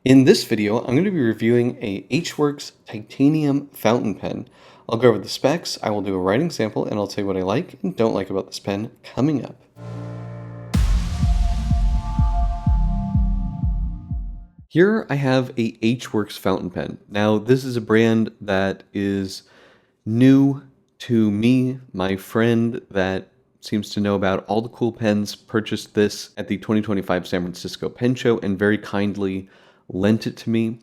In this video, I'm going to be reviewing a HWorks titanium fountain pen. I'll go over the specs, I will do a writing sample, and I'll tell you what I like and don't like about this pen coming up. Here I have a HWorks fountain pen. Now, this is a brand that is new to me. My friend that seems to know about all the cool pens purchased this at the 2025 San Francisco Pen Show and very kindly lent it to me.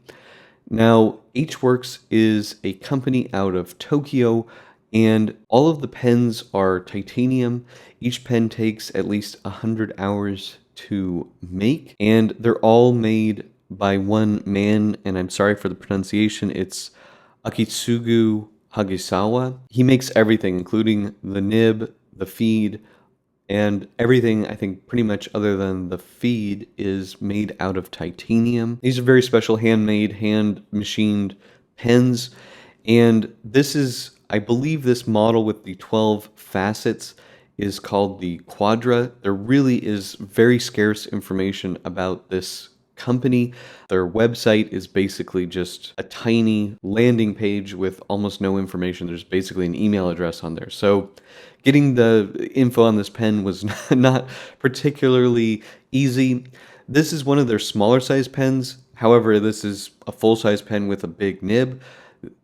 Now, HWorks is a company out of Tokyo, and all of the pens are titanium. Each pen takes at least 100 hours to make, and they're all made by one man, and I'm sorry for the pronunciation. It's Akitsugu Hagisawa. He makes everything, including the nib, the feed, and everything, I think, pretty much other than the feed is made out of titanium. These are very special handmade, hand machined pens. And this is, I believe, this model with the 12 facets is called the Quadra. There really is very scarce information about this company. Their website is basically just a tiny landing page with almost no information. There's basically an email address on there. So getting the info on this pen was not particularly easy. This is one of their smaller size pens. However, this is a full-size pen with a big nib.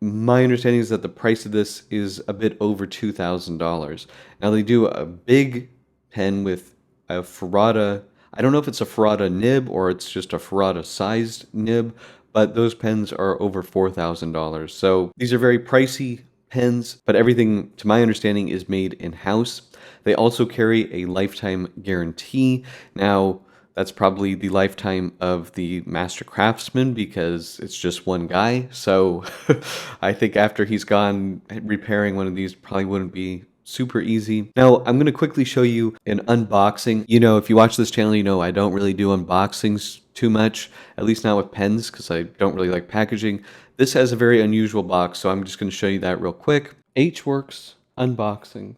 My understanding is that the price of this is a bit over $2,000. Now they do a big pen with a Ferrata. I don't know if it's a Ferrata nib or it's just a Ferrata sized nib, but those pens are over $4,000. So these are very pricey pens, but everything, to my understanding, is made in-house. They also carry a lifetime guarantee. Now, that's probably the lifetime of the master craftsman because it's just one guy. So I think after he's gone, repairing one of these probably wouldn't be super easy. Now, I'm going to quickly show you an unboxing. You know, if you watch this channel, you know I don't really do unboxings too much, at least not with pens, because I don't really like packaging. This has a very unusual box, so I'm just going to show you that real quick. HWorks unboxing.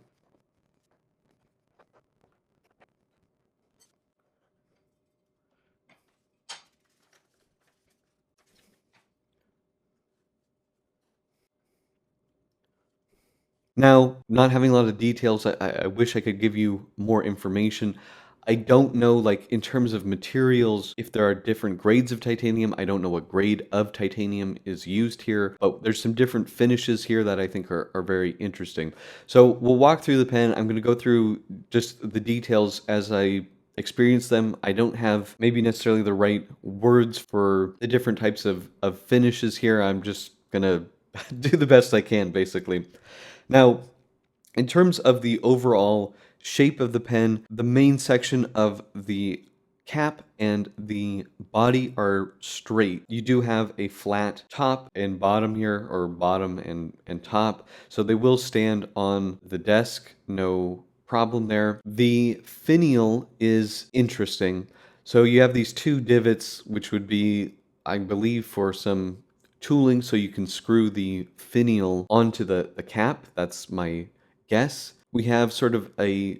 Now, not having a lot of details, I wish I could give you more information. I don't know, like, in terms of materials, if there are different grades of titanium. I don't know what grade of titanium is used here, but there's some different finishes here that I think are very interesting. So we'll walk through the pen. I'm going to go through just the details as I experience them. I don't have maybe necessarily the right words for the different types of finishes here. I'm just going to do the best I can, basically. Now, in terms of the overall shape of the pen, the main section of the cap and the body are straight. You do have a flat top and bottom here, or bottom and top, so they will stand on the desk, no problem there. The finial is interesting. So you have these two divots, which would be, I believe, for some tooling, so you can screw the finial onto the cap. That's my guess. We have sort of a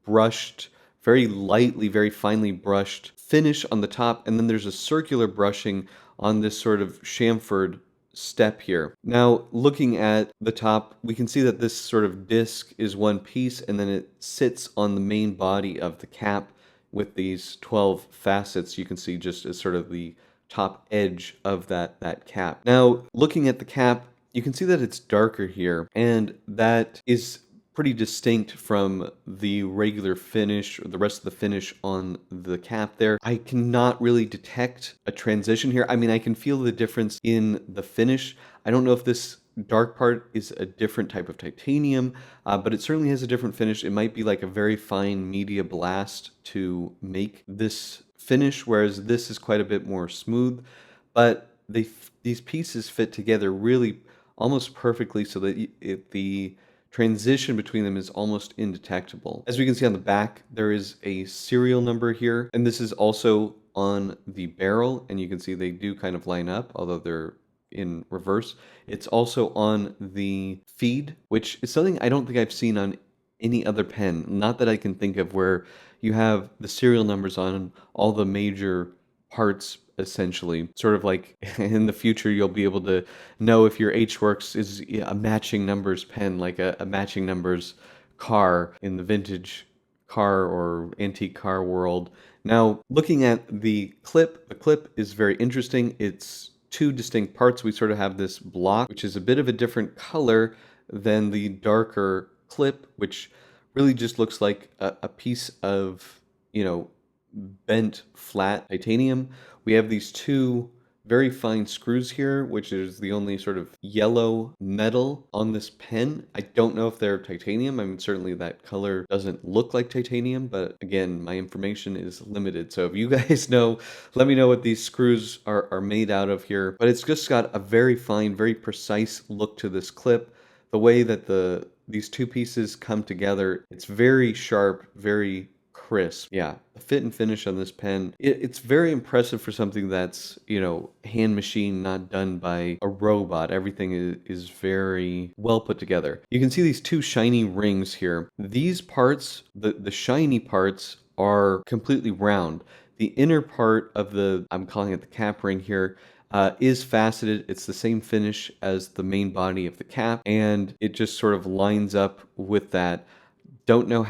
brushed, very lightly, very finely brushed finish on the top, and then there's a circular brushing on this sort of chamfered step here. Now, looking at the top, we can see that this sort of disc is one piece, and then it sits on the main body of the cap with these 12 facets. You can see just as sort of the top edge of that cap. Now, looking at the cap, you can see that it's darker here, and that is pretty distinct from the regular finish or the rest of the finish on the cap there. I cannot really detect a transition here. I mean, I can feel the difference in the finish. I don't know if this dark part is a different type of titanium, but it certainly has a different finish. It might be like a very fine media blast to make this finish, whereas this is quite a bit more smooth. But these pieces fit together really almost perfectly so that the transition between them is almost indetectable. As we can see on the back, there is a serial number here, and this is also on the barrel, and you can see they do kind of line up, although they're in reverse. It's also on the feed, which is something I don't think I've seen on any other pen, not that I can think of, where you have the serial numbers on all the major parts essentially. Sort of like in the future, you'll be able to know if your H-Works is a matching numbers pen, like a matching numbers car in the vintage car or antique car world. Now, looking at the clip is very interesting. It's two distinct parts. We sort of have this block, which is a bit of a different color than the darker clip, which really just looks like a piece of, you know, bent flat titanium. We have these two very fine screws here, which is the only sort of yellow metal on this pen. I don't know if they're titanium. I mean, certainly that color doesn't look like titanium, but again, my information is limited. So if you guys know, let me know what these screws are made out of here. But it's just got a very fine, very precise look to this clip. The way that these two pieces come together, it's very sharp, very crisp. Yeah, the fit and finish on this pen, it's very impressive for something that's, you know, hand machine, not done by a robot. Everything is very well put together. You can see these two shiny rings here. These parts, the shiny parts, are completely round. The inner part of I'm calling it the cap ring here, is faceted. It's the same finish as the main body of the cap, and it just sort of lines up with that. Don't know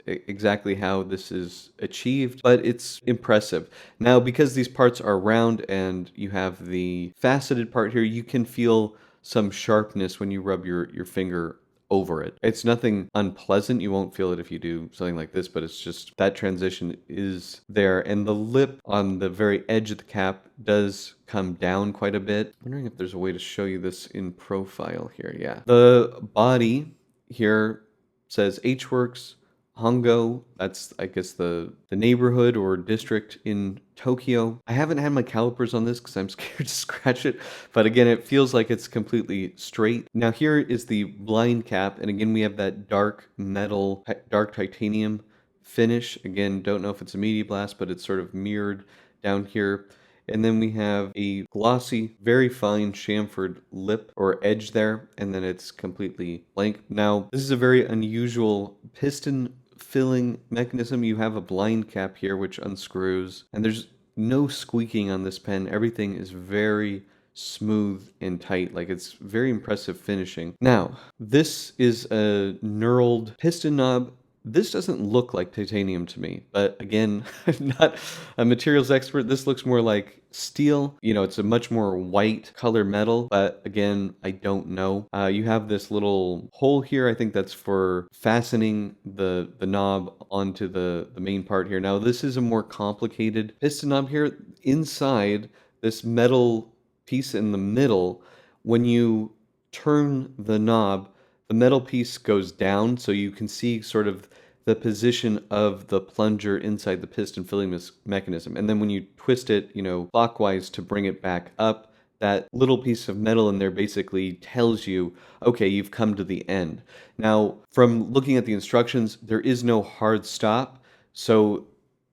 exactly how this is achieved, but it's impressive. Now, because these parts are round and you have the faceted part here, you can feel some sharpness when you rub your finger over it. It's nothing unpleasant. You won't feel it if you do something like this, but it's just that transition is there. And the lip on the very edge of the cap does come down quite a bit. I'm wondering if there's a way to show you this in profile here. Yeah. The body here says H-Works Hongo. That's, I guess, the neighborhood or district in Tokyo. I haven't had my calipers on this because I'm scared to scratch it, but again, it feels like it's completely straight. Now here is the blind cap, and again, we have that dark metal, dark titanium finish. Again, don't know if it's a media blast, but it's sort of mirrored down here. And then we have a glossy, very fine chamfered lip or edge there, and then it's completely blank. Now, this is a very unusual piston filling mechanism. You have a blind cap here, which unscrews, and there's no squeaking on this pen. Everything is very smooth and tight. Like, it's very impressive finishing. Now, this is a knurled piston knob. This doesn't look like titanium to me, but again, I'm not a materials expert. This looks more like steel. You know, it's a much more white color metal, but again, I don't know. You have this little hole here. I think that's for fastening the knob onto the main part here. Now, this is a more complicated piston knob here. Inside this metal piece in the middle, when you turn the knob, the metal piece goes down, so you can see sort of the position of the plunger inside the piston filling mechanism. And then when you twist it, you know, clockwise to bring it back up, that little piece of metal in there basically tells you, okay, you've come to the end. Now, from looking at the instructions, there is no hard stop, so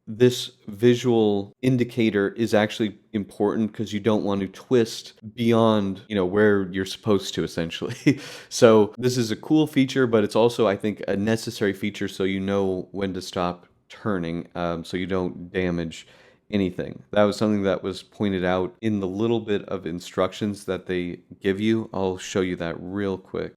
this visual indicator is actually important because you don't want to twist beyond, you know, where you're supposed to, essentially. So this is a cool feature, but it's also, I think, a necessary feature so you know when to stop turning, so you don't damage anything. That was something that was pointed out in the little bit of instructions that they give you. I'll show you that real quick.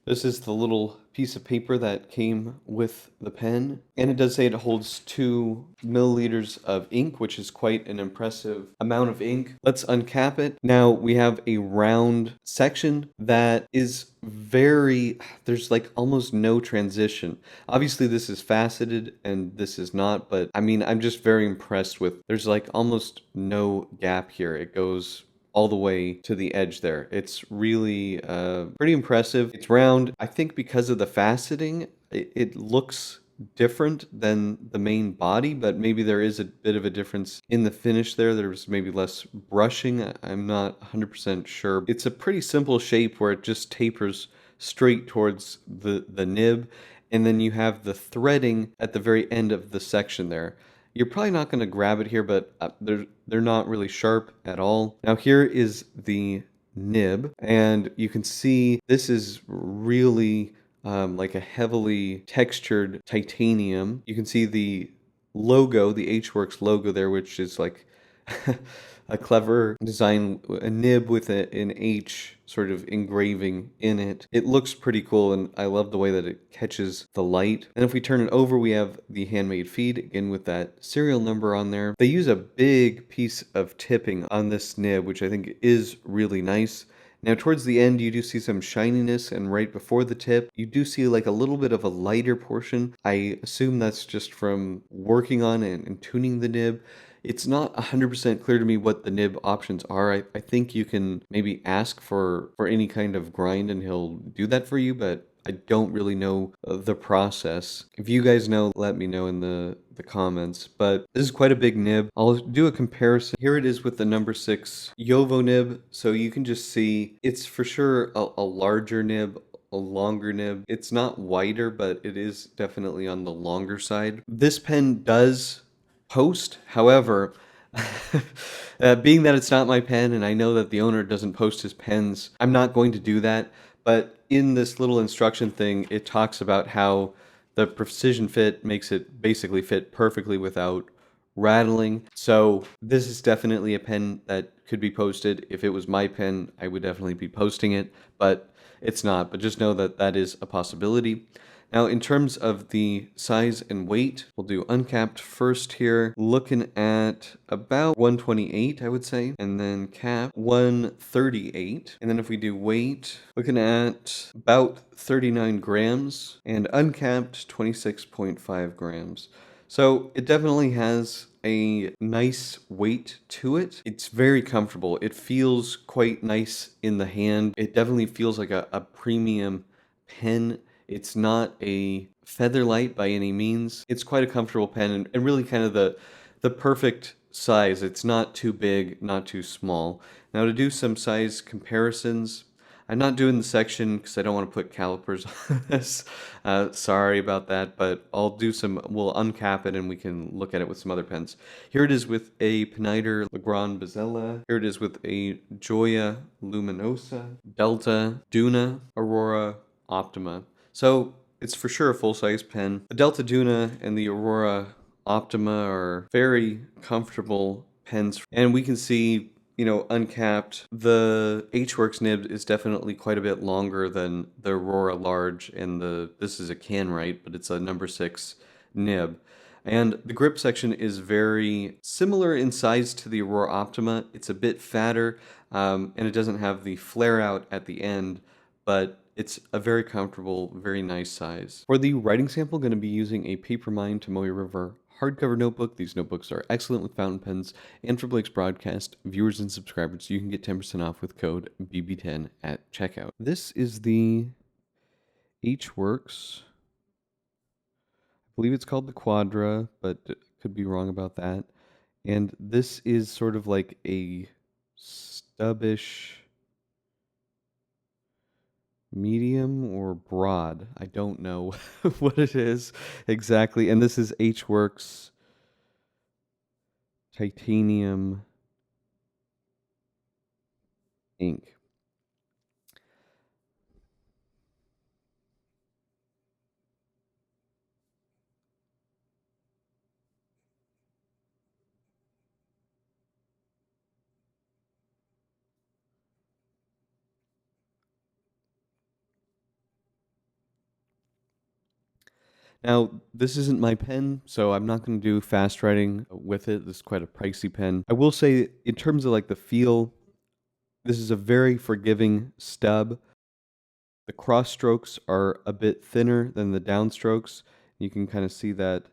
This is the little piece of paper that came with the pen, and it does say it holds 2 milliliters of ink, which is quite an impressive amount of ink. Let's uncap it. Now we have a round section that is there's like almost no transition. Obviously this is faceted and this is not, but I mean, I'm just very impressed with, there's like almost no gap here. It goes all the way to the edge there. It's really pretty impressive. It's round. I think because of the faceting, it looks different than the main body, but maybe there is a bit of a difference in the finish there. There's maybe less brushing. I'm not 100% sure. It's a pretty simple shape where it just tapers straight towards the nib, and then you have the threading at the very end of the section there. You're probably not going to grab it here, but they're not really sharp at all. Now here is the nib, and you can see this is really like a heavily textured titanium. You can see the logo, the H-Works logo there, which is like a clever design, a nib with an H sort of engraving in it. It looks pretty cool, and I love the way that it catches the light. And if we turn it over, we have the handmade feed, again with that serial number on there. They use a big piece of tipping on this nib, which I think is really nice. Now, towards the end, you do see some shininess, and right before the tip, you do see like a little bit of a lighter portion. I assume that's just from working on and tuning the nib. It's not 100% clear to me what the nib options are. I think you can maybe ask for any kind of grind and he'll do that for you, but I don't really know the process. If you guys know, let me know in the comments. But this is quite a big nib. I'll do a comparison. Here it is with the number 6 Yovo nib. So you can just see it's for sure a larger nib, a longer nib. It's not wider, but it is definitely on the longer side. This pen does post, however, being that it's not my pen and I know that the owner doesn't post his pens, I'm not going to do that. But in this little instruction thing, it talks about how the precision fit makes it basically fit perfectly without rattling. So this is definitely a pen that could be posted. If it was my pen, I would definitely be posting it, but it's not. But just know that that is a possibility. Now, in terms of the size and weight, we'll do uncapped first here, looking at about 128, I would say, and then cap 138. And then if we do weight, looking at about 39 grams, and uncapped 26.5 grams. So it definitely has a nice weight to it. It's very comfortable. It feels quite nice in the hand. It definitely feels like a premium pen. It's not a Featherlight by any means. It's quite a comfortable pen and really kind of the perfect size. It's not too big, not too small. Now to do some size comparisons, I'm not doing the section because I don't want to put calipers on this. Sorry about that, but we'll uncap it and we can look at it with some other pens. Here it is with a Pineider Legrand Bazella. Here it is with a Joya Luminosa, Delta, Duna, Aurora, Optima. So it's for sure a full-size pen. The Delta Duna and the Aurora Optima are very comfortable pens, and we can see, uncapped, the H-Works nib is definitely quite a bit longer than the Aurora Large, and this is a Canwrite, but it's a number 6 nib. And the grip section is very similar in size to the Aurora Optima. It's a bit fatter, and it doesn't have the flare out at the end, but it's a very comfortable, very nice size. For the writing sample, I'm going to be using a Papermine Tomoe River hardcover notebook. These notebooks are excellent with fountain pens, and for Blake's broadcast, viewers and subscribers, you can get 10% off with code BB10 at checkout. This is the H-Works. I believe it's called the Quadra, but could be wrong about that. And this is sort of like a stubbish medium or broad. I don't know what it is exactly. And this is H-Works titanium ink. Now, this isn't my pen, so I'm not going to do fast writing with it. This is quite a pricey pen. I will say, in terms of like the feel, this is a very forgiving stub. The cross strokes are a bit thinner than the downstrokes. You can kind of see that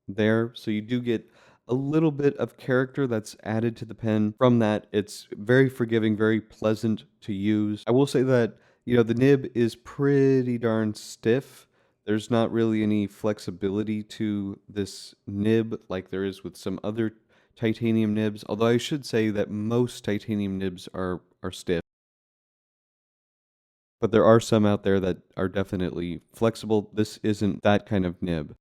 there. So you do get a little bit of character that's added to the pen. From that, it's very forgiving, very pleasant to use. I will say that, the nib is pretty darn stiff. There's not really any flexibility to this nib like there is with some other titanium nibs, although I should say that most titanium nibs are stiff. But there are some out there that are definitely flexible. This isn't that kind of nib.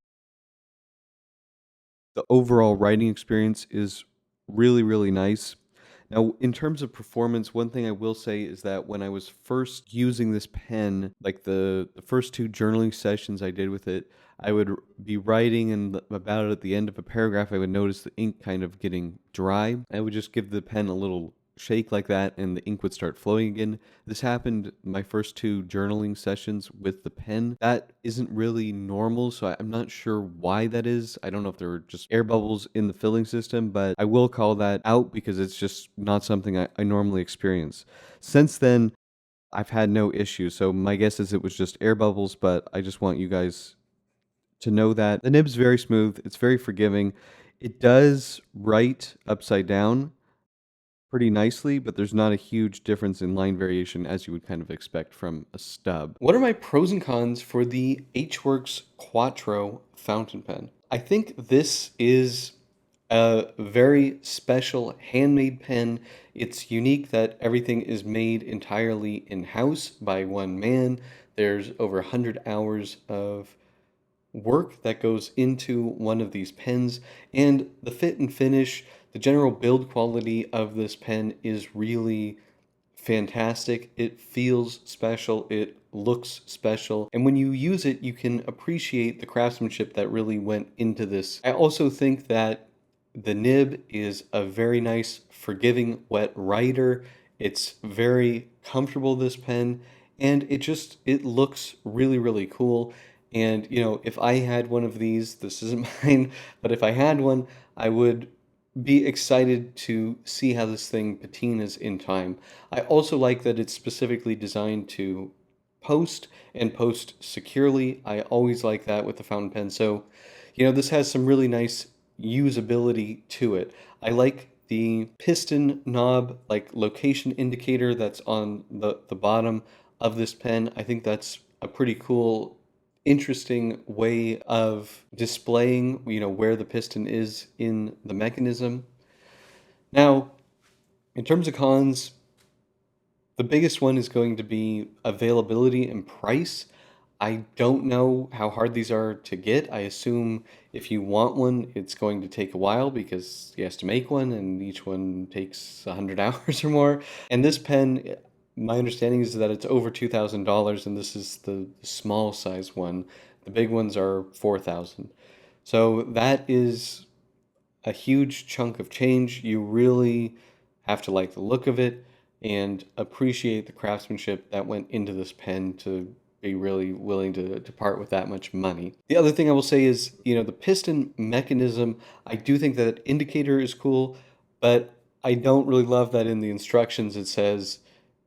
The overall writing experience is really, really nice. Now, in terms of performance, one thing I will say is that when I was first using this pen, like the first 2 journaling sessions I did with it, I would be writing, and about at the end of a paragraph, I would notice the ink kind of getting dry. I would just give the pen a little shake like that, and the ink would start flowing again. This happened my first two journaling sessions with the pen. That isn't really normal, so I'm not sure why that is. I don't know if there were just air bubbles in the filling system, but I will call that out because it's just not something I normally experience. Since then, I've had no issues, so my guess is it was just air bubbles, but I just want you guys to know that the nib's very smooth, it's very forgiving. It does write upside down pretty nicely, but there's not a huge difference in line variation as you would kind of expect from a stub. What are my pros and cons for the HWorks Quattro fountain pen? I think this is a very special handmade pen. It's unique that everything is made entirely in-house by one man. There's over 100 hours of work that goes into one of these pens, and the fit and finish, the general build quality of this pen is really fantastic. It feels special, it looks special, and when you use it, you can appreciate the craftsmanship that really went into this. I also think that the nib is a very nice, forgiving, wet writer. It's very comfortable, this pen, and it looks really, really cool. And, if I had one of these, this isn't mine, but if I had one, I would be excited to see how this thing patinas in time. I also like that it's specifically designed to post and post securely. I always like that with the fountain pen. So, this has some really nice usability to it. I like the piston knob, like location indicator that's on the bottom of this pen. I think that's a pretty cool, interesting way of displaying, where the piston is in the mechanism. Now, in terms of cons, the biggest one is going to be availability and price. I don't know how hard these are to get. I assume if you want one, it's going to take a while because he has to make one, and each one takes 100 hours or more. And this pen, my understanding is that it's over $2,000, and this is the small size one. The big ones are 4,000. So that is a huge chunk of change. You really have to like the look of it and appreciate the craftsmanship that went into this pen to be really willing to part with that much money. The other thing I will say is, the piston mechanism, I do think that indicator is cool, but I don't really love that in the instructions it says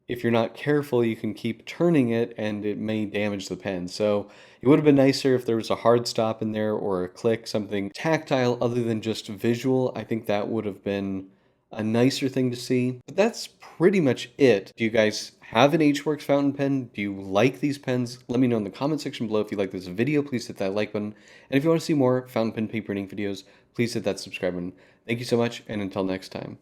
if you're not careful, you can keep turning it and it may damage the pen. So it would have been nicer if there was a hard stop in there or a click, something tactile other than just visual. I think that would have been a nicer thing to see. But that's pretty much it. Do you guys have an HWorks fountain pen? Do you like these pens? Let me know in the comment section below. If you like this video, please hit that like button. And if you want to see more fountain pen paper knitting videos, please hit that subscribe button. Thank you so much, and until next time.